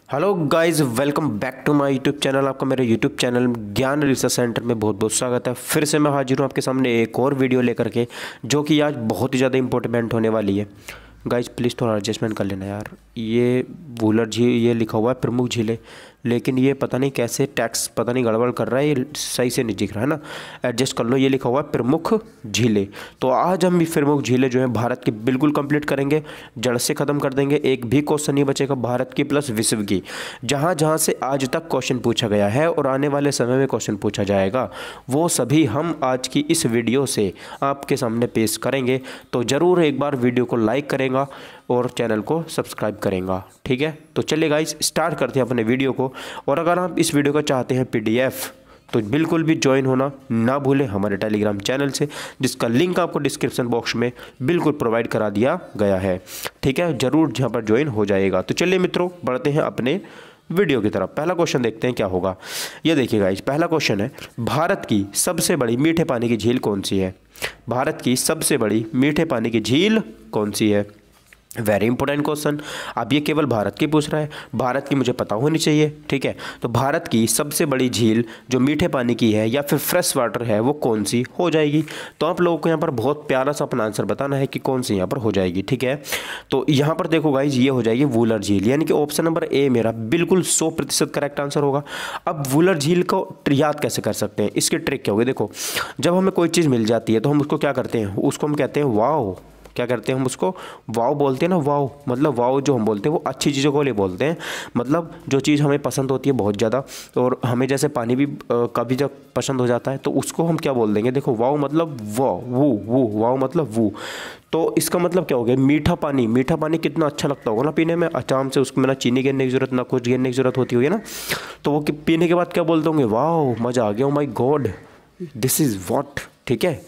Hello guys, welcome back to my YouTube channel. आपका मेरे YouTube channel Gyan research centre में बहुत बहुत स्वागत है। फिर से मैं हाजिर हूँ आपके सामने एक और वीडियो लेकर के, जो कि आज बहुत ही ज़्यादा इंपॉर्टेंट होने वाली है। गाइस प्लीज़ थोड़ा एडजस्टमेंट कर लेना यार। ये वूलर झील, ये लिखा हुआ है प्रमुख झीलें, लेकिन ये पता नहीं कैसे टैक्स पता नहीं गड़बड़ कर रहा है, ये सही से नहीं दिख रहा है ना। एडजस्ट कर लो, ये लिखा हुआ है प्रमुख झीलें। तो आज हम ये प्रमुख झीलें जो है भारत की बिल्कुल कंप्लीट करेंगे, जड़ से ख़त्म कर देंगे। एक भी क्वेश्चन नहीं बचेगा भारत की प्लस विश्व की। जहाँ जहाँ से आज तक क्वेश्चन पूछा गया है और आने वाले समय में क्वेश्चन पूछा जाएगा, वो सभी हम आज की इस वीडियो से आपके सामने पेश करेंगे। तो ज़रूर एक बार वीडियो को लाइक करेगा और चैनल को सब्सक्राइब करेगा, ठीक है। तो चलिए गाइस स्टार्ट करते हैं अपने वीडियो को। और अगर आप इस वीडियो को चाहते हैं पीडीएफ, तो बिल्कुल भी ज्वाइन होना ना भूलें हमारे टेलीग्राम चैनल से, जिसका लिंक आपको डिस्क्रिप्शन बॉक्स में बिल्कुल प्रोवाइड करा दिया गया है, ठीक है। ज़रूर जहाँ पर ज्वाइन हो जाएगा। तो चलिए मित्रों, बढ़ते हैं अपने वीडियो की तरफ। पहला क्वेश्चन देखते हैं क्या होगा। ये देखिए गाइस, पहला क्वेश्चन है, भारत की सबसे बड़ी मीठे पानी की झील कौन सी है? भारत की सबसे बड़ी मीठे पानी की झील कौन सी है? Very important question. अब ये केवल भारत की पूछ रहा है, भारत की मुझे पता होनी चाहिए, ठीक है। तो भारत की सबसे बड़ी झील जो मीठे पानी की है या फिर फ्रेश वाटर है, वो कौन सी हो जाएगी? तो आप लोगों को यहाँ पर बहुत प्यारा सा अपना आंसर बताना है कि कौन सी यहाँ पर हो जाएगी, ठीक है। तो यहाँ पर देखो गाइज, ये हो जाएगी वूलर झील, यानी कि ऑप्शन नंबर ए मेरा बिल्कुल 100% करेक्ट आंसर होगा। अब वूलर झील को याद कैसे कर सकते हैं, इसकी ट्रिक क्या होगी? देखो, जब हमें कोई चीज़ मिल जाती है तो हम उसको क्या करते हैं, उसको हम कहते हैं वाओ। क्या करते हैं हम उसको? वाव बोलते हैं ना। वाव मतलब वाव जो हम बोलते हैं वो अच्छी चीज़ों को लिए बोलते हैं। मतलब जो चीज़ हमें पसंद होती है बहुत ज़्यादा, और हमें जैसे पानी भी कभी जब पसंद हो जाता है, तो उसको हम क्या बोल देंगे? देखो, वाव मतलब वो वाव मतलब वो। तो इसका मतलब क्या हो गया? मीठा पानी। मीठा पानी कितना अच्छा लगता होगा ना पीने में, आराम से उसमें ना चीनी गिरने की जरूरत, ना कुछ गिरने की जरूरत होती होगी ना। तो वो पीने के बाद क्या बोलते होंगे? वाह मज़ा आ गया, ओ माई गॉड, दिस इज़ वॉट, ठीक है।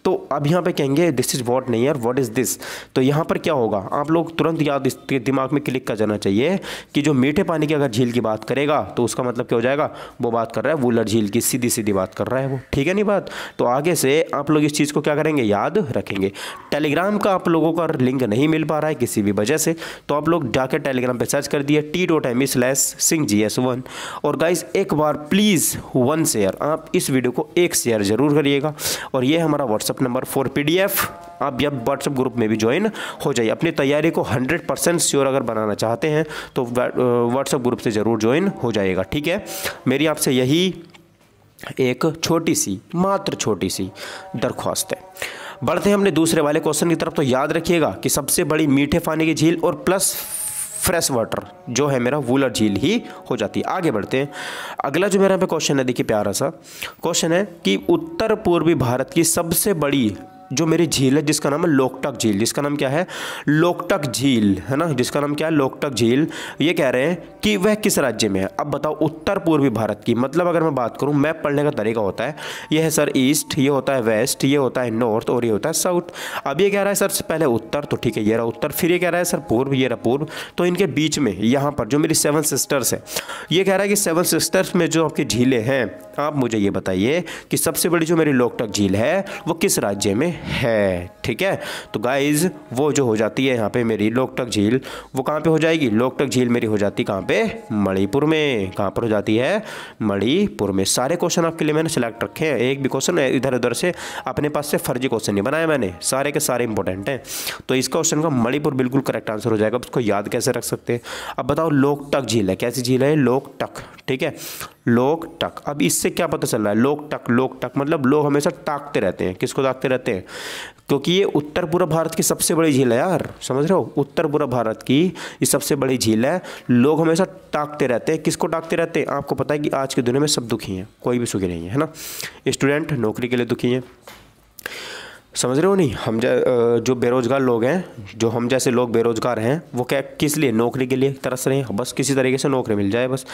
तो अब यहाँ पे कहेंगे दिस इज़ वॉट नहीं यार, व्हाट इज़ दिस। तो यहाँ पर क्या होगा, आप लोग तुरंत याद इसके दिमाग में क्लिक कर जाना चाहिए कि जो मीठे पानी की अगर झील की बात करेगा तो उसका मतलब क्या हो जाएगा? वो बात कर रहा है वूलर झील की, सीधी सीधी बात कर रहा है वो, ठीक है नहीं बात। तो आगे से आप लोग इस चीज़ को क्या करेंगे? याद रखेंगे। टेलीग्राम का आप लोगों का लिंक नहीं मिल पा रहा है किसी भी वजह से, तो आप लोग जाकर टेलीग्राम पर सर्च कर दिए t.me/singhs1। और गाइज एक बार प्लीज़ 1 शेयर, आप इस वीडियो को 1 शेयर ज़रूर करिएगा। और ये हमारा व्हाट्सअप नंबर फॉर पीडीएफ। आप जब व्हाट्सअप ग्रुप में भी ज्वाइन हो जाइए। अपनी तैयारी को 100% श्योर अगर बनाना चाहते हैं तो व्हाट्सअप ग्रुप से ज़रूर ज्वाइन हो जाएगा, ठीक है। मेरी आपसे यही एक छोटी सी, मात्र छोटी सी दरख्वास्त है। बढ़ते हैं अपने दूसरे वाले क्वेश्चन की तरफ। तो याद रखिएगा कि सबसे बड़ी मीठे पानी की झील और प्लस फ्रेश वाटर जो है मेरा वूलर झील ही हो जाती है। आगे बढ़ते हैं। अगला जो मेरा यहाँ पे क्वेश्चन है, देखिए प्यारा सा क्वेश्चन है कि उत्तर पूर्वी भारत की सबसे बड़ी जो मेरी झील है, जिसका नाम है लोकटक झील, जिसका नाम क्या है? लोकटक झील, है ना, जिसका नाम क्या है? लोकटक झील। ये कह रहे हैं कि वह किस राज्य में है। अब बताओ, उत्तर पूर्वी भारत की, मतलब अगर मैं बात करूं, मैप पढ़ने का तरीका होता है, ये है सर ईस्ट, ये होता है वेस्ट, ये होता है नॉर्थ और ये होता है साउथ। अब ये कह रहा है सर पहले उत्तर, तो ठीक है ये रहा उत्तर, फिर ये कह रहा है सर पूर्व, ये रहा पूर्व। तो इनके बीच में यहाँ पर जो मेरी 7 सिस्टर्स है, ये कह रहा है कि 7 सिस्टर्स में जो आपकी झीलें हैं, आप मुझे ये बताइए कि सबसे बड़ी जो मेरी लोकटक झील है वो किस राज्य में है, ठीक है। तो गाइज वो जो हो जाती है यहाँ पे मेरी लोकटक झील, वो कहाँ पे हो जाएगी? लोकटक झील मेरी हो जाती कहाँ पे? मणिपुर में। कहाँ पर हो जाती है? मणिपुर में। सारे क्वेश्चन आपके लिए मैंने सिलेक्ट रखे हैं, एक भी क्वेश्चन इधर उधर से अपने पास से फर्जी क्वेश्चन नहीं बनाए मैंने, सारे के सारे इंपॉर्टेंट हैं। तो इस क्वेश्चन का मणिपुर बिल्कुल करेक्ट आंसर हो जाएगा। उसको याद कैसे रख सकते हैं? अब बताओ, लोकटक झील है, कैसी झील है? लोकटक, ठीक है, लोकटक। अब इससे क्या पता चल रहा है? लोकटक, लोकटक मतलब लोग हमेशा ताकते रहते हैं। किसको ताकते रहते हैं? क्योंकि ये उत्तर पूर्व भारत की सबसे बड़ी झील है यार, समझ रहे हो? उत्तर पूर्व भारत की ये सबसे बड़ी झील है। लोग हमेशा ताकते रहते हैं। किसको ताकते रहते हैं? आपको पता है कि आज की दुनिया में सब दुखी हैं, कोई भी सुखी नहीं है ना। स्टूडेंट नौकरी के लिए दुखी हैं, समझ रहे हो नहीं? हम जो बेरोज़गार लोग हैं, जो हम जैसे लोग बेरोज़गार हैं, वो क्या किस लिए? नौकरी के लिए तरस रहे हैं, बस किसी तरीके से नौकरी मिल जाए बस।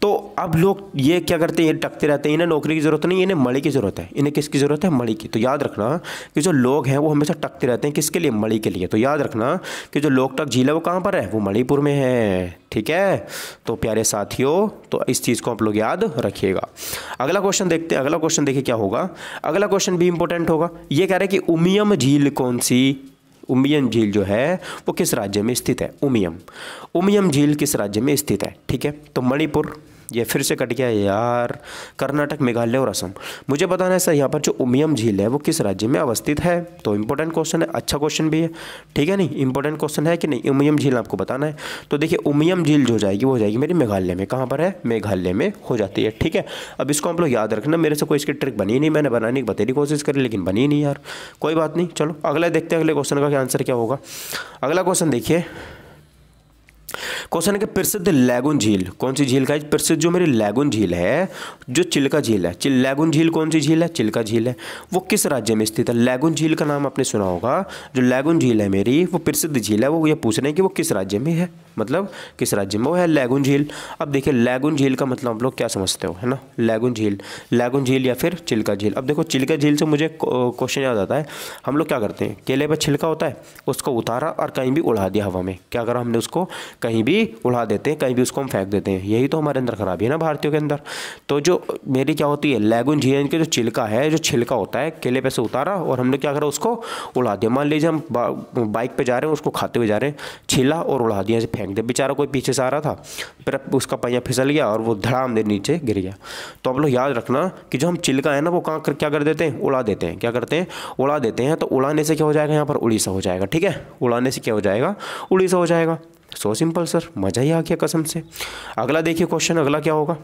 तो अब लोग ये क्या करते हैं? ये टकते रहते हैं। इन्हें नौकरी की ज़रूरत नहीं, इन्हें मणि की ज़रूरत है। इन्हें किसकी ज़रूरत है? मणि की। तो याद रखना कि जो लोग हैं वो हमेशा टकते रहते हैं, किसके लिए? मणि के लिए। तो याद रखना कि जो लोकटक झील है वो कहाँ पर है? वो मणिपुर में है, ठीक है। तो प्यारे साथियों, तो इस चीज़ को आप लोग याद रखिएगा। अगला क्वेश्चन देखते हैं। अगला क्वेश्चन देखिए क्या होगा। अगला क्वेश्चन भी इंपॉर्टेंट होगा। ये कह रहे हैं कि उमियम झील कौन सी उमियम झील जो है वो किस राज्य में स्थित है? उमियम झील किस राज्य में स्थित है? ठीक है, तो मणिपुर, ये फिर से कट गया यार, कर्नाटक, मेघालय और असम। मुझे बताना है सर यहाँ पर जो उमियम झील है वो किस राज्य में अवस्थित है। तो इंपॉर्टेंट क्वेश्चन है, अच्छा क्वेश्चन भी है, ठीक है नहीं, इंपॉर्टेंट क्वेश्चन है कि नहीं, उमियम झील आपको बताना है। तो देखिए उमियम झील जो जाएगी वो हो जाएगी मेरी मेघालय में। कहाँ पर है? मेघालय में हो जाती है, ठीक है। अब इसको हम लोग याद रखना, मेरे से कोई इसकी ट्रिक बनी नहीं, मैंने बनाने की बतेरी कोशिश करी लेकिन बनी नहीं यार, कोई बात नहीं। चलो अगला देखते हैं अगले क्वेश्चन का क्या आंसर क्या होगा। अगला क्वेश्चन देखिए, क्वेश्चन है कि प्रसिद्ध लैगून झील कौन सी झील का है? प्रसिद्ध जो मेरी लैगून झील है, जो चिल्का झील है, लैगून झील कौन सी झील है? चिल्का झील है। वो किस राज्य में स्थित है? लैगून झील का नाम आपने सुना होगा, जो लैगून झील है मेरी वो प्रसिद्ध झील है। वो ये पूछ रहे हैं कि वो किस राज्य में है, मतलब किस राज्य में वो है लैगून झील। अब देखिए लैगून झील का मतलब आप लोग क्या समझते हो, है ना, लैगून झील या फिर चिल्का झील। अब देखो चिल्का झील से मुझे क्वेश्चन याद आता है, हम लोग क्या करते हैं, केले पर छिलका होता है, उसको उतारा और कहीं भी उड़ा दिया हवा में, क्या करा हमने, उसको कहीं भी उड़ा देते हैं, कहीं भी उसको हम फेंक देते हैं। यही तो हमारे अंदर खराबी है ना भारतीयों के अंदर। तो जो मेरी क्या होती है, लैगून झील के जो छिलका है, जो छिलका होता है, केले पे से उतारा और हमने क्या करा, उसको उड़ा दिया। मान लीजिए हम बाइक पे जा रहे हैं, उसको खाते हुए जा रहे हैं, छिला और उड़ा दिया, ऐसे फेंक दिया। बेचारा कोई पीछे से आ रहा था, फिर उसका पहिया फिसल गया और वो धड़ाम दे नीचे गिर गया। तो आप लोग याद रखना कि जो हम छिलका है ना वो कहाँ क्या कर देते हैं, उड़ा देते हैं। क्या करते हैं, उड़ा देते हैं। तो उड़ाने से क्या हो जाएगा, यहाँ पर उड़ीसा हो जाएगा, ठीक है, उड़ाने से क्या हो जाएगा, उड़ीसा हो जाएगा। सो सिंपल सर, मज़ा ही आ गया कसम से। अगला देखिए क्वेश्चन, अगला क्या होगा।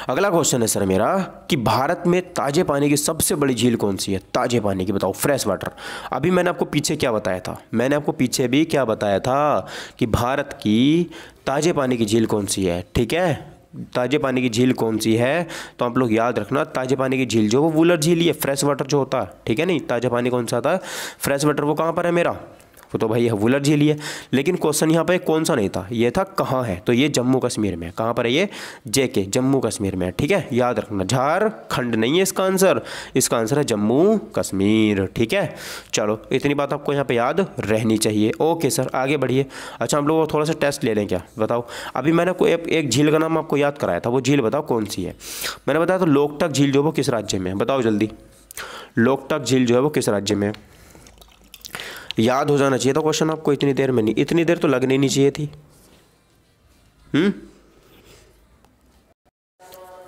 अगला क्वेश्चन है सर मेरा कि भारत में ताजे पानी की सबसे बड़ी झील कौन सी है? ताजे पानी की बताओ, फ्रेश वाटर। अभी मैंने आपको पीछे क्या बताया था, मैंने आपको पीछे भी क्या बताया था कि भारत की ताजे पानी की झील कौन सी है, ठीक है, ताजे पानी की झील कौन सी है। तो आप लोग याद रखना, ताजे पानी की झील जो वो वुलर झील ही है, फ्रेश वाटर जो होता है, ठीक है नहीं। ताजा पानी कौन सा आता है, फ्रेश वाटर, वो कहाँ पर है मेरा, वो तो भाई यह वुलर झील ही है। लेकिन क्वेश्चन यहाँ पे कौन सा नहीं था, ये था कहाँ है, तो ये जम्मू कश्मीर में है। कहाँ पर है ये, जेके, जम्मू कश्मीर में है, ठीक है, याद रखना। झारखंड नहीं है इसका आंसर, इसका आंसर है जम्मू कश्मीर, ठीक है। चलो इतनी बात आपको यहाँ पे याद रहनी चाहिए। ओके सर आगे बढ़िए। अच्छा हम लोग थोड़ा सा टेस्ट ले लें क्या, बताओ। अभी मैंने कोई एक झील का नाम आपको याद कराया था, वो झील बताओ कौन सी है। मैंने बताया था लोकटक झील जो वो किस राज्य में है, बताओ जल्दी। लोकटक झील जो है वो किस राज्य में है, याद हो जाना चाहिए था क्वेश्चन आपको, इतनी देर में नहीं, इतनी देर तो लगनी नहीं चाहिए थी।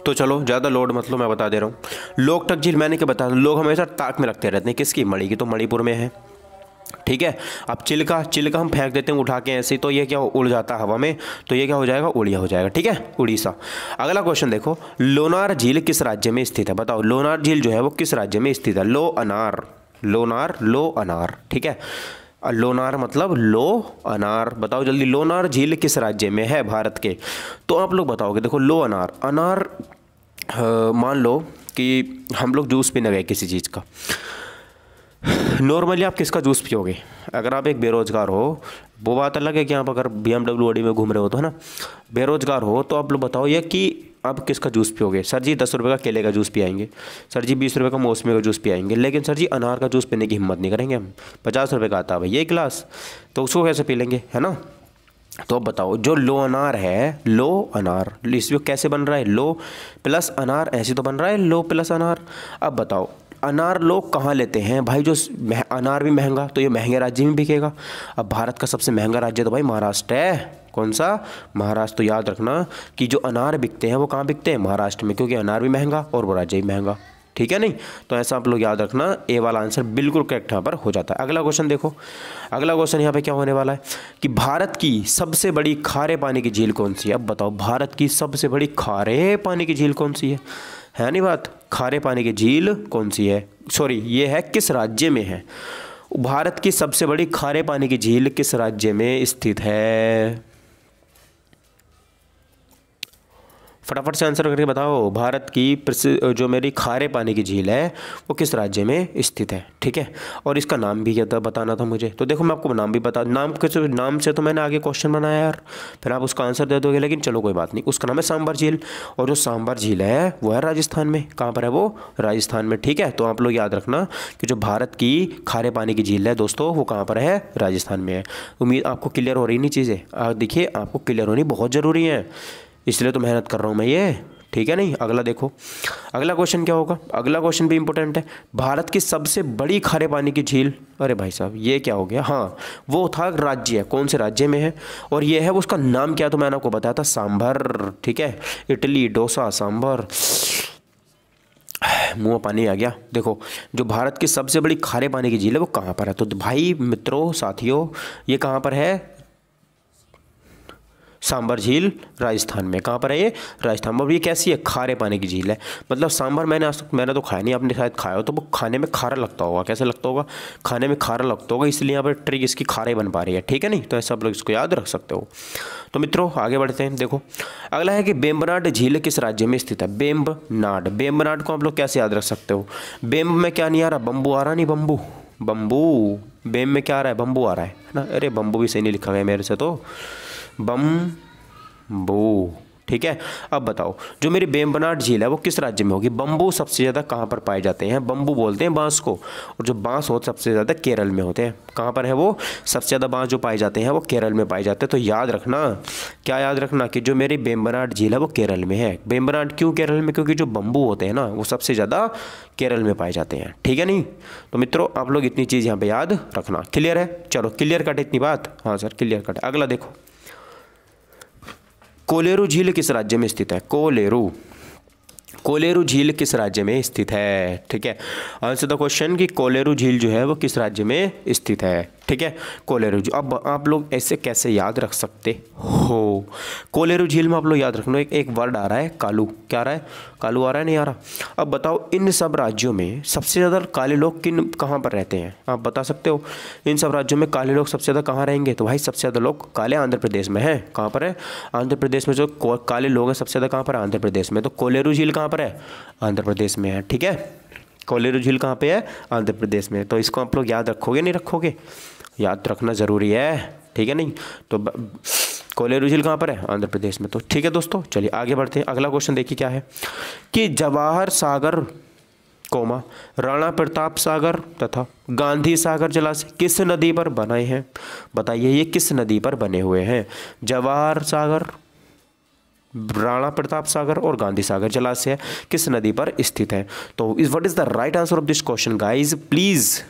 तो चलो ज़्यादा लोड मत लो, मैं बता दे रहा हूँ। लोकटक झील मैंने क्या बताया, लोग हमेशा ताक में रखते रहते हैं, किसकी, मणि की, तो मणिपुर में है, ठीक है। अब चिल्का हम फेंक देते हैं उठा के ऐसे ही, तो ये क्या उड़ जाता है हवा में, तो ये क्या हो जाएगा, उड़िया हो जाएगा, ठीक है, उड़ीसा। अगला क्वेश्चन देखो, लोनार झील किस राज्य में स्थित है, बताओ। लोनार झील जो है वो किस राज्य में स्थित है, लो अनार, ठीक है। लोनार मतलब लो अनार, बताओ जल्दी, लोनार झील किस राज्य में है भारत के। तो आप लोग बताओगे, देखो लो अनार मान लो कि हम लोग जूस पीने गए किसी चीज़ का, नॉर्मली आप किसका जूस पियोगे, अगर आप एक बेरोजगार हो, वो बात अलग है कि आप अगर BMW ऑडी में घूम रहे हो तो, है ना, बेरोजगार हो, तो आप लोग बताओ ये कि आप किसका जूस पियोगे। सर जी 10 रुपये का केले का जूस पियाएंगे, सर जी 20 रुपये का मौसमी का जूस पियाएंगे, लेकिन सर जी अनार का जूस पीने की हिम्मत नहीं करेंगे हम, 50 रुपये का आता है भैया एक गिलास, तो उसको कैसे पी लेंगे, है ना। तो अब बताओ जो लो अनार है, लो अनार इसमें कैसे बन रहा है, लो प्लस अनार, ऐसे तो बन रहा है लो प्लस अनार। अब बताओ अनार लोग कहाँ लेते हैं भाई, जो अनार भी महंगा, तो ये महंगे राज्य में बिकेगा। अब भारत का सबसे महंगा राज्य तो भाई महाराष्ट्र है, कौन सा, महाराष्ट्र। तो याद रखना कि जो अनार बिकते हैं वो कहाँ बिकते हैं, महाराष्ट्र में, क्योंकि अनार भी महंगा और वो राज्य भी महंगा, ठीक है नहीं। तो ऐसा आप लोग याद रखना, ए वाला आंसर बिल्कुल करेक्ट यहाँ पर हो जाता है। अगला क्वेश्चन देखो, अगला क्वेश्चन यहाँ पे क्या होने वाला है कि भारत की सबसे बड़ी खारे पानी की झील कौन सी है। अब बताओ भारत की सबसे बड़ी खारे पानी की झील कौन सी है नहीं बात, खारे पानी की झील कौन सी है, सॉरी ये है किस राज्य में है, भारत की सबसे बड़ी खारे पानी की झील किस राज्य में स्थित है, फटाफट से आंसर करके बताओ। भारत की जो मेरी खारे पानी की झील है वो किस राज्य में स्थित है, ठीक है। और इसका नाम भी क्या बताना था मुझे, तो देखो मैं आपको नाम भी बता, नाम से तो मैंने आगे क्वेश्चन बनाया यार, फिर आप उसका आंसर दे दोगे, लेकिन चलो कोई बात नहीं। उसका नाम है सांबर झील, और जो सांबर झील है वो है राजस्थान में। कहाँ पर है वो, राजस्थान में, ठीक है। तो आप लोग याद रखना कि जो भारत की खारे पानी की झील है दोस्तों वो कहाँ पर है, राजस्थान में है। उम्मीद आपको क्लियर हो रही नहीं चीज़ें, देखिए आपको क्लियर होनी बहुत ज़रूरी है, इसलिए तो मेहनत कर रहा हूँ मैं ये, ठीक है नहीं। अगला देखो, अगला क्वेश्चन क्या होगा, अगला क्वेश्चन भी इंपॉर्टेंट है। भारत की सबसे बड़ी खारे पानी की झील, अरे भाई साहब ये क्या हो गया, हाँ वो था राज्य है, कौन से राज्य में है, और ये है उसका नाम क्या, तो मैंने आपको बताया था सांभर, ठीक है, इडली डोसा सांभर, मुंह में पानी आ गया। देखो जो भारत की सबसे बड़ी खारे पानी की झील है वो कहाँ पर है, तो भाई मित्रों साथियों ये कहाँ पर है, सांभर झील राजस्थान में। कहाँ पर है ये, राजस्थान में। ये कैसी है, खारे पानी की झील है, मतलब सांभर मैंने तो खाया नहीं, आपने शायद खाया हो, तो वो खाने में खारा लगता होगा, कैसे लगता होगा, खाने में खारा लगता होगा, इसलिए यहाँ पर ट्रिक इसकी खारे बन पा रही है, ठीक है नहीं, तो ऐसा आप लोग इसको याद रख सकते हो। तो मित्रों आगे बढ़ते हैं। देखो अगला है कि वेम्बनाड झील किस राज्य में स्थित है, वेम्बनाड, वेम्बनाड को आप लोग कैसे याद रख सकते हो, वेम्ब में क्या नहीं आ रहा, बम्बू आ रहा नहीं, बम्बू बम्बू, वेम्ब में क्या आ रहा है, बम्बू आ रहा है ना, अरे बम्बू भी सही नहीं लिखा गया मेरे से, तो बम्बू, ठीक है। अब बताओ जो मेरी वेम्बनाड झील है वो किस राज्य में होगी, बम्बू सबसे ज़्यादा कहाँ पर पाए जाते हैं, बम्बू बोलते हैं बांस को, और जो बांस होते सबसे ज़्यादा केरल में होते हैं। कहाँ पर है वो, सबसे ज़्यादा बांस जो पाए जाते हैं वो केरल में पाए जाते हैं। तो याद रखना, क्या याद रखना कि जो मेरी वेम्बनाड झील है वो केरल में है। वेम्बनाड क्यों केरल में, क्योंकि जो बम्बू होते हैं ना वो सबसे ज़्यादा केरल में पाए जाते हैं, ठीक है नहीं। तो मित्रों आप लोग इतनी चीज़ यहाँ पर याद रखना, क्लियर है, चलो क्लियर कट इतनी बात, हाँ सर क्लियर कट। अगला देखो, कोलेरू झील किस राज्य में स्थित है, कोलेरू, कोलेरू झील किस राज्य में स्थित है, ठीक है। आंसर द क्वेश्चन कि कोलेरू झील जो है वो किस राज्य में स्थित है, ठीक है, कोलेरू झील। अब आप लोग ऐसे कैसे याद रख सकते हो, कोलेरू झील में आप लोग याद रखना, एक वर्ड आ रहा है कालू, क्या आ रहा है, कालू आ रहा है, नहीं आ रहा। अब बताओ इन सब राज्यों में सबसे ज़्यादा काले लोग कहाँ पर रहते हैं, आप बता सकते हो, इन सब राज्यों में काले लोग सबसे ज़्यादा कहाँ रहेंगे, तो भाई सबसे ज़्यादा लोग काले आंध्र प्रदेश में हैं। कहाँ पर है, आंध्र प्रदेश में जो काले लोग हैं सबसे ज़्यादा कहाँ पर है, आंध्र प्रदेश में। तो कोलेरू झील कहाँ पर है, आंध्र प्रदेश में है, ठीक है, कोलेरू झील कहाँ पे है, आंध्र प्रदेश में। तो इसको आप लोग याद रखोगे नहीं रखोगे, याद रखना ज़रूरी है, ठीक है नहीं। तो कोलेरू झील कहाँ पर है, आंध्र प्रदेश में। तो ठीक है दोस्तों चलिए आगे बढ़ते हैं। अगला क्वेश्चन देखिए क्या है कि जवाहर सागर कोमा राणा प्रताप सागर तथा गांधी सागर जलाशय किस नदी पर बने हैं, बताइए ये किस नदी पर बने हुए हैं, जवाहर सागर, राणा प्रताप सागर और गांधी सागर जलाशय किस नदी पर स्थित है। तो what is the right answer of this question guys, please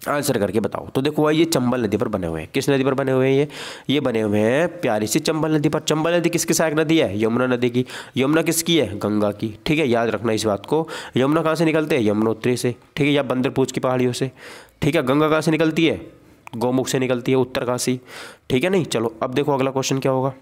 answer करके बताओ। तो देखो भाई ये चंबल नदी पर बने हुए हैं, किस नदी पर बने हुए हैं, ये बने हुए हैं प्यारी सी चंबल नदी पर। चंबल नदी किसकी सहायक नदी है, यमुना नदी की। यमुना किसकी है, गंगा की, ठीक है, याद रखना इस बात को। यमुना कहाँ से निकलते हैं, यमुनोत्री से, ठीक है, या बंदरपूछ की पहाड़ियों से, ठीक है। गंगा कहाँ से निकलती है, गौमुख से निकलती है, उत्तरकाशी, ठीक है नहीं। चलो अब देखो अगला क्वेश्चन क्या होगा,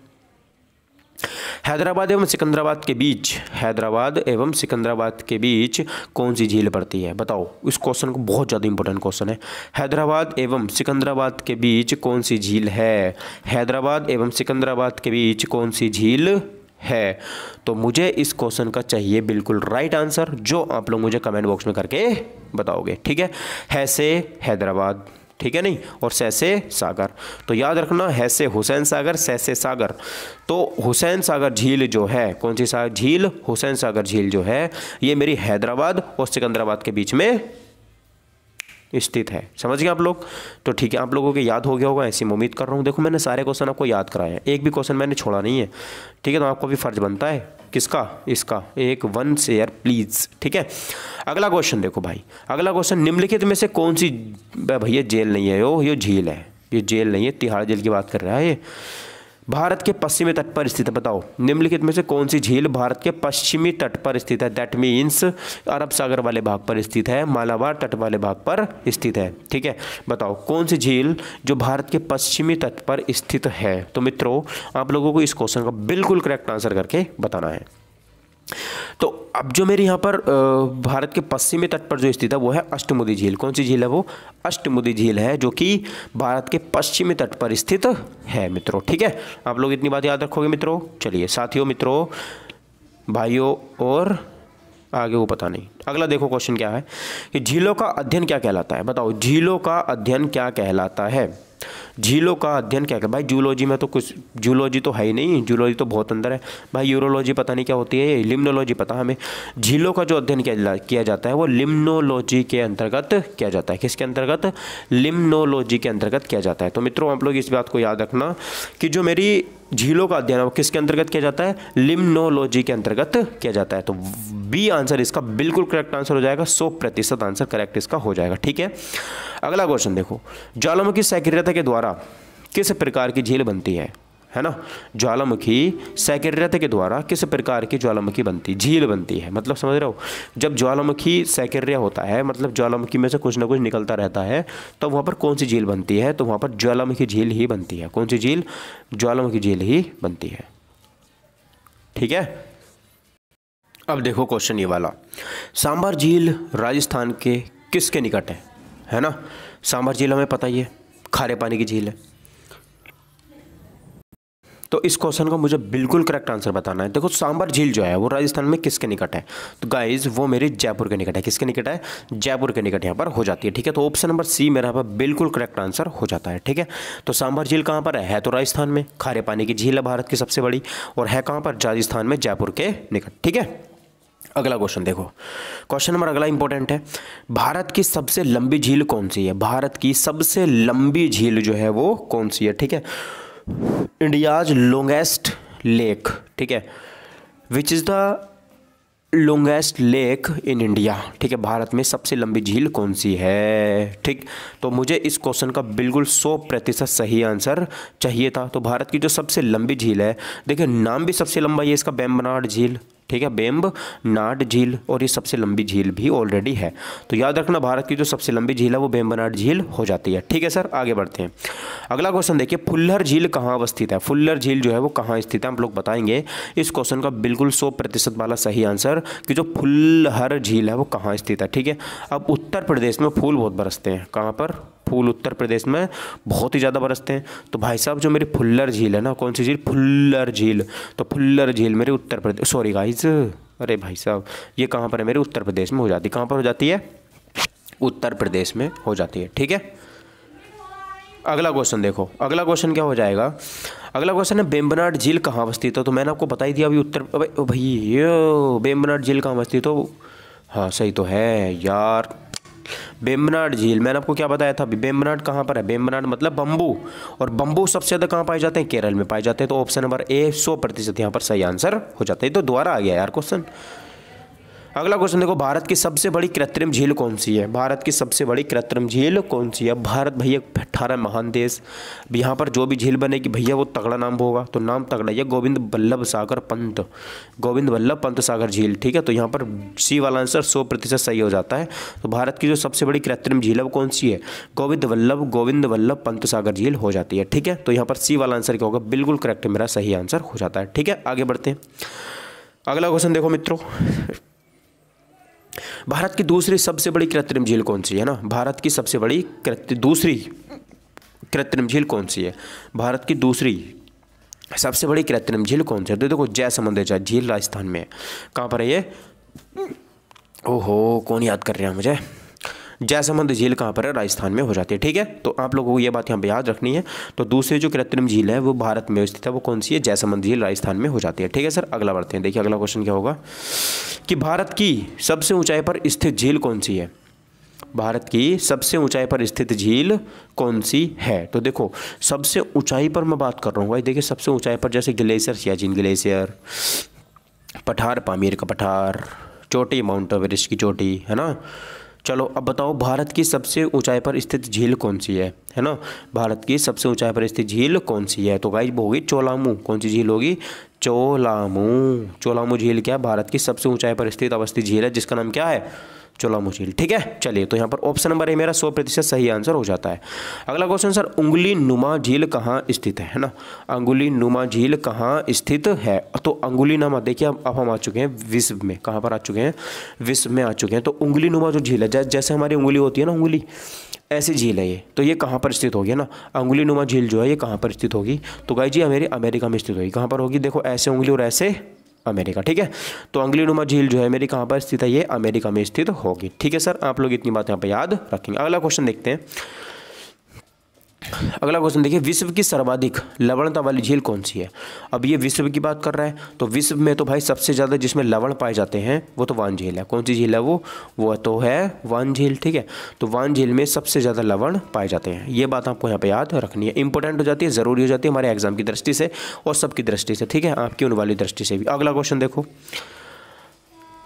हैदराबाद एवं सिकंदराबाद के बीच, हैदराबाद एवं सिकंदराबाद के बीच कौन सी झील पड़ती है, बताओ। इस क्वेश्चन को बहुत ज़्यादा इंपॉर्टेंट क्वेश्चन है, हैदराबाद एवं सिकंदराबाद के बीच कौन सी झील है, हैदराबाद एवं सिकंदराबाद के बीच कौन सी झील है। तो मुझे इस क्वेश्चन का चाहिए बिल्कुल राइट आंसर, जो आप लोग मुझे कमेंट बॉक्स में करके बताओगे, ठीक है से हैदराबाद, ठीक है नहीं, और सै से सागर। तो याद रखना है से हुसैन सागर, सै से सागर। तो हुसैन सागर झील जो है, कौन सी झील, हुसैन सागर झील जो है ये मेरी हैदराबाद और सिकंदराबाद के बीच में स्थित है, समझ गए आप लोग। तो ठीक है आप लोगों को याद हो गया होगा, ऐसी मैं उम्मीद कर रहा हूँ। देखो मैंने सारे क्वेश्चन आपको याद कराए हैं, एक भी क्वेश्चन मैंने छोड़ा नहीं है, ठीक है। तो आपको भी फर्ज बनता है किसका, इसका एक 1 शेयर प्लीज़, ठीक है। अगला क्वेश्चन देखो भाई, अगला क्वेश्चन निम्नलिखित में से कौन सी, भैया जेल नहीं है ये झील है, ये जेल नहीं है, तिहाड़ जेल की बात कर रहा है ये, भारत के पश्चिमी तट पर स्थित है। बताओ निम्नलिखित में से कौन सी झील भारत के पश्चिमी तट पर स्थित है, दैट मीन्स अरब सागर वाले भाग पर स्थित है, मालाबार तट वाले भाग पर स्थित है, ठीक है। बताओ कौन सी झील जो भारत के पश्चिमी तट पर स्थित है। तो मित्रों आप लोगों को इस क्वेश्चन का बिल्कुल करेक्ट आंसर करके बताना है। तो अब जो मेरे यहाँ पर भारत के पश्चिमी तट पर जो स्थित है वो है अष्टमुदी झील। कौन सी झील है वो, अष्टमुदी झील है, जो कि भारत के पश्चिमी तट पर स्थित है मित्रों, ठीक है। आप लोग इतनी बात याद रखोगे मित्रों। चलिए साथियों, मित्रों, भाइयों और आगे वो पता नहीं। अगला देखो क्वेश्चन क्या है कि झीलों का अध्ययन क्या कहलाता है। बताओ झीलों का अध्ययन क्या कहलाता है। झीलों का अध्ययन क्या है भाई? जूलॉजी में तो कुछ, जूलॉजी तो है ही नहीं, जूलॉजी तो बहुत अंदर है भाई। यूरोलॉजी पता नहीं क्या होती है, लिम्नोलॉजी पता हमें। झीलों का जो अध्ययन किया जाता है वो लिम्नोलॉजी के अंतर्गत किया जाता है। किसके अंतर्गत? लिम्नोलॉजी के अंतर्गत किया जाता है। तो मित्रों आप लोग इस बात को याद रखना कि जो मेरी झीलों का अध्ययन है वो किसके अंतर्गत किया जाता है? लिम्नोलॉजी के अंतर्गत किया जाता है। तो बी आंसर इसका बिल्कुल करेक्ट आंसर हो जाएगा, 100% आंसर करेक्ट इसका हो जाएगा। ठीक है, अगला क्वेश्चन देखो, ज्वालामुखी सक्रियता के द्वारा किस प्रकार की झील बनती है ना? ज्वालामुखी सक्रियता के द्वारा किस प्रकार की ज्वालामुखी झील बनती है, मतलब समझ रहे हो? जब ज्वालामुखी सक्रिय होता है मतलब ज्वालामुखी में से कुछ ना कुछ निकलता रहता है, तो वहाँ पर कौन सी झील बनती है? तो वहाँ पर ज्वालामुखी झील ही बनती है। कौन सी झील? ज्वालामुखी झील ही बनती है। ठीक है, अब देखो क्वेश्चन ये वाला, सांभर झील राजस्थान के किसके निकट है ना? सांभर झील हमें पता ही है, खारे पानी की झील है। तो इस क्वेश्चन का मुझे बिल्कुल करेक्ट आंसर बताना है। देखो सांभर झील जो है वो राजस्थान में किसके निकट है? तो गाइज वो मेरे जयपुर के निकट है। किसके निकट है? जयपुर के निकट यहाँ पर हो जाती है। ठीक है, तो ऑप्शन नंबर सी मेरा यहाँ पर बिल्कुल करेक्ट आंसर हो जाता है। ठीक है, तो सांभर झील कहाँ पर है? तो राजस्थान में। खारे पानी की झील है भारत की सबसे बड़ी, और है कहाँ पर? राजस्थान में, जयपुर के निकट। ठीक है, अगला क्वेश्चन देखो, क्वेश्चन नंबर अगला इंपॉर्टेंट है। भारत की सबसे लंबी झील कौन सी है? भारत की सबसे लंबी झील जो है वो कौन सी है? ठीक है, इंडियाज लॉन्गेस्ट लेक। ठीक है, which is the longest lake in India. ठीक है, भारत में सबसे लंबी झील कौन सी है? ठीक, तो मुझे इस क्वेश्चन का बिल्कुल 100% सही आंसर चाहिए था। तो भारत की जो सबसे लंबी झील है, देखिए नाम भी सबसे लंबा है इसका, वेम्बनाड झील। ठीक है, वेम्बनाड झील, और ये सबसे लंबी झील भी ऑलरेडी है। तो याद रखना भारत की जो सबसे लंबी झील है वो वेम्बनाड झील हो जाती है। ठीक है सर, आगे बढ़ते हैं। अगला क्वेश्चन देखिए, फुल्लर झील कहाँ अवस्थित है? फुल्लर झील जो है वो कहाँ स्थित है, हम लोग बताएंगे। इस क्वेश्चन का बिल्कुल 100% वाला सही आंसर कि जो फुल्लर झील है वो कहाँ स्थित है। ठीक है, अब उत्तर प्रदेश में फूल बहुत बरसते हैं। कहाँ पर? फूल उत्तर प्रदेश में बहुत ही ज़्यादा बरसते हैं। तो भाई साहब जो मेरी फुल्लर झील है ना, कौन सी झील? फुल्लर झील। तो फुल्लर झील मेरे उत्तर प्रदेश, सॉरी गाइस, अरे भाई साहब ये कहाँ पर है? मेरे उत्तर प्रदेश में हो जाती है। कहाँ पर हो जाती है? उत्तर प्रदेश में हो जाती है। ठीक है, अगला क्वेश्चन देखो, अगला क्वेश्चन क्या हो जाएगा? अगला क्वेश्चन है वेम्बनाड झील कहाँ अवस्थित है? तो मैंने आपको बता ही दिया अभी उत्तर, भाई ये वेम्बनाड झील कहाँ अवस्थित हो? हाँ सही तो है यार, वेम्बनाड झील। मैंने आपको क्या बताया था? वेम्बनाड कहाँ पर है? वेम्बनाड मतलब बम्बू, और बम्बू सबसे ज़्यादा कहाँ पाए जाते हैं? केरल में पाए जाते हैं। तो ऑप्शन नंबर ए 100% यहाँ पर सही आंसर हो जाता है। तो दोबारा आ गया यार क्वेश्चन। अगला क्वेश्चन देखो, भारत की सबसे बड़ी कृत्रिम झील कौन सी है? भारत की सबसे बड़ी कृत्रिम झील कौन सी है? भारत भैया 18 महान देश, यहाँ पर जो भी झील बनेगी भैया वो तगड़ा नाम होगा। तो नाम तगड़ा है, गोविंद वल्लभ सागर पंत, गोविंद वल्लभ पंत सागर झील। ठीक है, तो यहाँ पर सी वाला आंसर 100% सही हो जाता है। तो भारत की जो सबसे बड़ी कृत्रिम झील है वो कौन सी है? गोविंद वल्लभ पंत सागर झील हो जाती है। ठीक है, तो यहाँ पर सी वाला आंसर क्या होगा? बिल्कुल करेक्ट मेरा सही आंसर हो जाता है। ठीक है, आगे बढ़ते हैं। अगला क्वेश्चन देखो मित्रों, भारत की दूसरी सबसे बड़ी कृत्रिम झील कौन सी है ना? भारत की सबसे बड़ी दूसरी कृत्रिम झील कौन सी है? भारत की दूसरी सबसे बड़ी कृत्रिम झील कौन सी है? तो देखो जयसमंद झील राजस्थान में है। कहाँ पर है ये? ओहो कौन याद कर रहा है मुझे? जयसमंद झील कहाँ पर है? राजस्थान में हो जाती है। ठीक है, तो आप लोगों को ये बात यहाँ पे याद रखनी है। तो दूसरी जो कृत्रिम झील है वो भारत में स्थित है, वो कौन सी है? जयसमंद झील राजस्थान में हो जाती है। ठीक है सर, अगला बढ़ते हैं। देखिए अगला क्वेश्चन क्या होगा कि भारत की सबसे ऊंचाई पर स्थित झील कौन सी है? भारत की सबसे ऊंचाई पर स्थित झील कौन सी है? तो देखो सबसे ऊंचाई पर मैं बात कर रहा हूँ भाई। देखिए सबसे ऊंचाई पर जैसे ग्लेशियर, सियाचिन ग्लेशियर, पठार पामीर का पठार, चोटी माउंट एवरेस्ट की चोटी, है ना। चलो अब बताओ भारत की सबसे ऊंचाई पर स्थित झील कौन सी है ना? भारत की सबसे ऊंचाई पर स्थित झील कौन सी है? तो गाइस वो होगी चोलामू। कौन सी झील होगी? चोलामू। चोलामू झील क्या? भारत की सबसे ऊंचाई पर स्थित अवस्थित झील है जिसका नाम क्या है? चोलामू झील। ठीक है, चलिए तो यहाँ पर ऑप्शन नंबर ए मेरा 100% सही आंसर हो जाता है। अगला क्वेश्चन सर, उंगली नुमा झील कहाँ स्थित है ना? अंगुली नुमा झील कहाँ स्थित है? तो अंगुली नुमा देखिए अब हम आ चुके हैं विश्व में। कहाँ पर आ चुके हैं? विश्व में आ चुके हैं। तो उंगली नुमा जो झील है, जैसे हमारी उंगली होती है ना, उंगली ऐसी झील है ये, तो ये कहाँ पर स्थित होगी ना? अंगुली नुमा झील जो है ये कहाँ पर स्थित होगी? तो गाइस जी मेरी अमेरिका में स्थित होगी। कहाँ पर होगी? देखो ऐसे उंगली और ऐसे अमेरिका। ठीक है, तो अंगुलीनुमा झील जो है मेरी कहाँ पर स्थित है? ये अमेरिका में स्थित होगी। ठीक है सर, आप लोग इतनी बात यहाँ पे याद रखेंगे। अगला क्वेश्चन देखते हैं। अगला क्वेश्चन देखिए, विश्व की सर्वाधिक लवणता वाली झील कौन सी है। अब ये विश्व की बात कर रहा है, तो विश्व में तो भाई सबसे ज़्यादा जिसमें लवण पाए जाते हैं वो तो वान झील है। कौन सी झील है वो तो है वान झील, ठीक है। तो वान झील में सबसे ज़्यादा लवण पाए जाते हैं, ये बात आपको यहाँ पे याद रखनी है, इंपॉर्टेंट हो जाती है, ज़रूरी हो जाती है हमारे एग्जाम की दृष्टि से और सबकी दृष्टि से, ठीक है, आपकी उन वाली दृष्टि से भी। अगला क्वेश्चन देखो,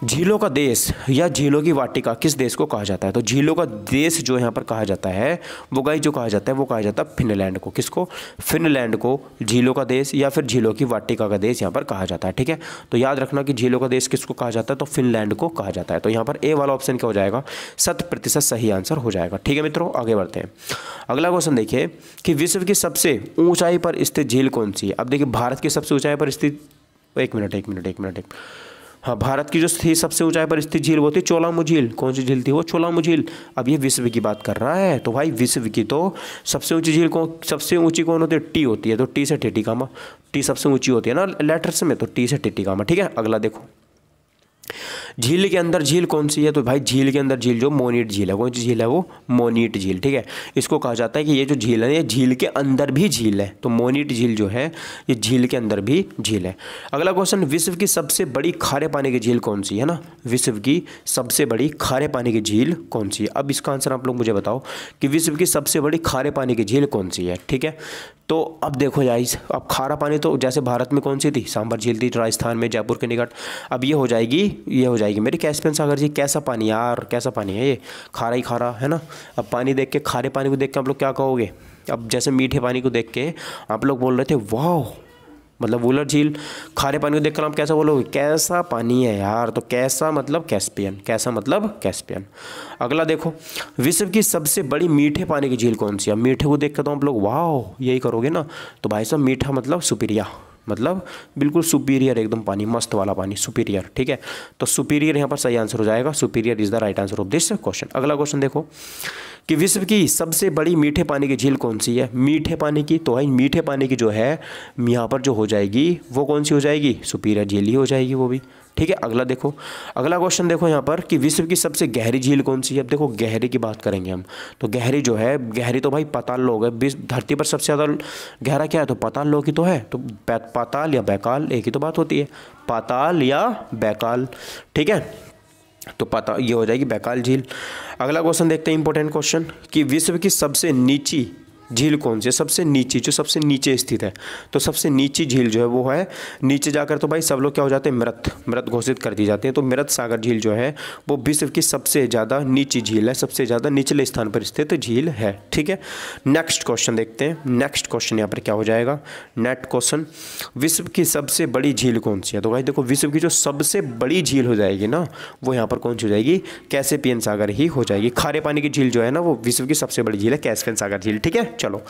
झीलों का देश या झीलों की वाटिका किस देश को कहा जाता है। तो झीलों का देश जो यहाँ पर कहा जाता है वो गाइस जो कहा जाता है वो कहा जाता है फिनलैंड को। किसको? फिनलैंड को झीलों का देश या फिर झीलों की वाटिका का देश यहाँ पर कहा जाता है, ठीक है। तो याद रखना कि झीलों का देश किसको कहा जाता है, तो फिनलैंड को कहा जाता है। तो यहाँ पर ए वाला ऑप्शन क्या हो जाएगा, 100% सही आंसर हो जाएगा, ठीक है मित्रों। आगे बढ़ते हैं। अगला क्वेश्चन देखिए कि विश्व की सबसे ऊंचाई पर स्थित झील कौन सी है। अब देखिए भारत की सबसे ऊंचाई पर स्थित, एक मिनट, हाँ, भारत की जो थी सबसे ऊंचाई पर स्थित झील वो थी चोलामू झील। कौन सी झील थी वो? चोलामू झील। अब ये विश्व की बात कर रहा है, तो भाई विश्व की तो सबसे ऊंची झील सबसे ऊंची कौन होती है? टी होती है। तो टी से टिटिकामा, टी सबसे ऊंची होती है ना लेटर्स में, तो टी से टिटिकामा, ठीक है। अगला देखो, झील के अंदर झील कौन सी है। तो भाई झील के अंदर झील जो मोनीट झील है, कौन सी झील है वो? मोनीट झील, ठीक है। इसको कहा जाता है कि ये जो झील है ये झील के अंदर भी झील है। तो मोनीट झील जो है ये झील के अंदर भी झील है। अगला क्वेश्चन, विश्व की सबसे बड़ी खारे पानी की झील कौन सी है ना। विश्व की सबसे बड़ी खारे पानी की झील कौन सी है। अब इसका आंसर आप लोग मुझे बताओ कि विश्व की सबसे बड़ी खारे पानी की झील कौन सी है, ठीक है। तो अब देखो गाइस, अब खारा पानी तो जैसे भारत में कौन सी थी? सांबर झील थी राजस्थान में, जयपुर के निकट। अब ये हो जाएगी मेरी कैस्पियन सागर जी। कैसा पानी यार, कैसा पानी है ये, खारा ही खारा है ना। अब पानी देख के, खारे पानी को देख के आप लोग क्या कहोगे? अब जैसे मीठे पानी को देख के आप लोग बोल रहे थे वाह, मतलब वुलर झील। खारे पानी को देखकर आप कैसा बोलोगे? कैसा पानी है यार। तो कैसा मतलब कैस्पियन, कैसा मतलब कैस्पियन। अगला देखो, विश्व की सबसे बड़ी मीठे पानी की झील कौन सी है। मीठे को देख कर तो आप लोग वाह यही करोगे ना। तो भाई साहब मीठा मतलब सुपीरिया, मतलब बिल्कुल सुपीरियर एकदम पानी, मस्त वाला पानी, सुपीरियर, ठीक है। तो सुपीरियर यहाँ पर सही आंसर हो जाएगा। Superior is the right answer of this question. अगला क्वेश्चन देखो कि विश्व की सबसे बड़ी मीठे पानी की झील कौन सी है। मीठे पानी की, तो भाई मीठे पानी की जो है यहाँ पर जो हो जाएगी वो कौन सी हो जाएगी? सुपीरियर झील ही हो जाएगी वो भी, ठीक है। अगला देखो, अगला क्वेश्चन देखो यहाँ पर कि विश्व की सबसे गहरी झील कौन सी है। अब देखो गहरी की बात करेंगे हम, तो गहरी जो है, गहरी तो भाई पाताल लोक है। धरती पर सबसे ज़्यादा गहरा क्या है? तो पाताल लोक ही तो है। तो पाताल या बैकाल एक ही तो बात होती है, पाताल या बैकाल, ठीक है। तो पता ये हो जाएगी बैकाल झील। अगला क्वेश्चन देखते हैं, इंपॉर्टेंट क्वेश्चन कि विश्व की सबसे नीची झील कौन सी है। सबसे नीची, जो सबसे नीचे स्थित है, तो सबसे नीची झील जो है वो है नीचे जाकर, तो भाई सब लोग क्या हो जाते हैं? मृत घोषित कर दी जाती है। तो मृत सागर झील जो है वो विश्व की सबसे ज़्यादा नीची झील है, सबसे ज़्यादा निचले स्थान पर स्थित झील है, ठीक है। नेक्स्ट क्वेश्चन देखते हैं। नेक्स्ट क्वेश्चन यहाँ पर क्या हो जाएगा? नेक्स्ट क्वेश्चन, विश्व की सबसे बड़ी झील कौन सी है। तो भाई देखो विश्व की जो सबसे बड़ी झील हो जाएगी ना वो यहाँ पर कौन सी हो जाएगी? कैस्पियन सागर ही हो जाएगी। खारे पानी की झील जो है ना वो विश्व की सबसे बड़ी झील है कैस्पियन सागर झील, ठीक है। चलो,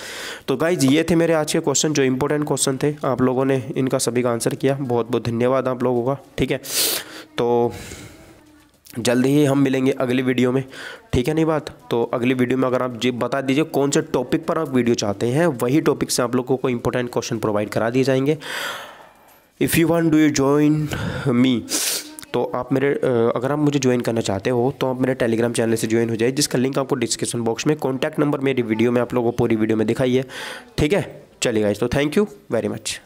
तो गाइज ये थे मेरे आज के क्वेश्चन, जो इंपॉर्टेंट क्वेश्चन थे। आप लोगों ने इनका सभी का आंसर किया, बहुत बहुत धन्यवाद आप लोगों का, ठीक है। तो जल्दी ही हम मिलेंगे अगली वीडियो में, ठीक है। नहीं बात, तो अगली वीडियो में अगर आप जी बता दीजिए कौन से टॉपिक पर आप वीडियो चाहते हैं, वही टॉपिक से आप लोगों को इंपॉर्टेंट क्वेश्चन प्रोवाइड करा दिए जाएंगे। If you want do you join me, तो आप मेरे अगर आप मुझे ज्वाइन करना चाहते हो तो आप मेरे टेलीग्राम चैनल से ज्वाइन हो जाए, जिसका लिंक आपको डिस्क्रिप्शन बॉक्स में, कॉन्टैक्ट नंबर मेरी वीडियो में आप लोगों को पूरी वीडियो में दिखाई है, ठीक है। चलिए गाइस, तो थैंक यू वेरी मच।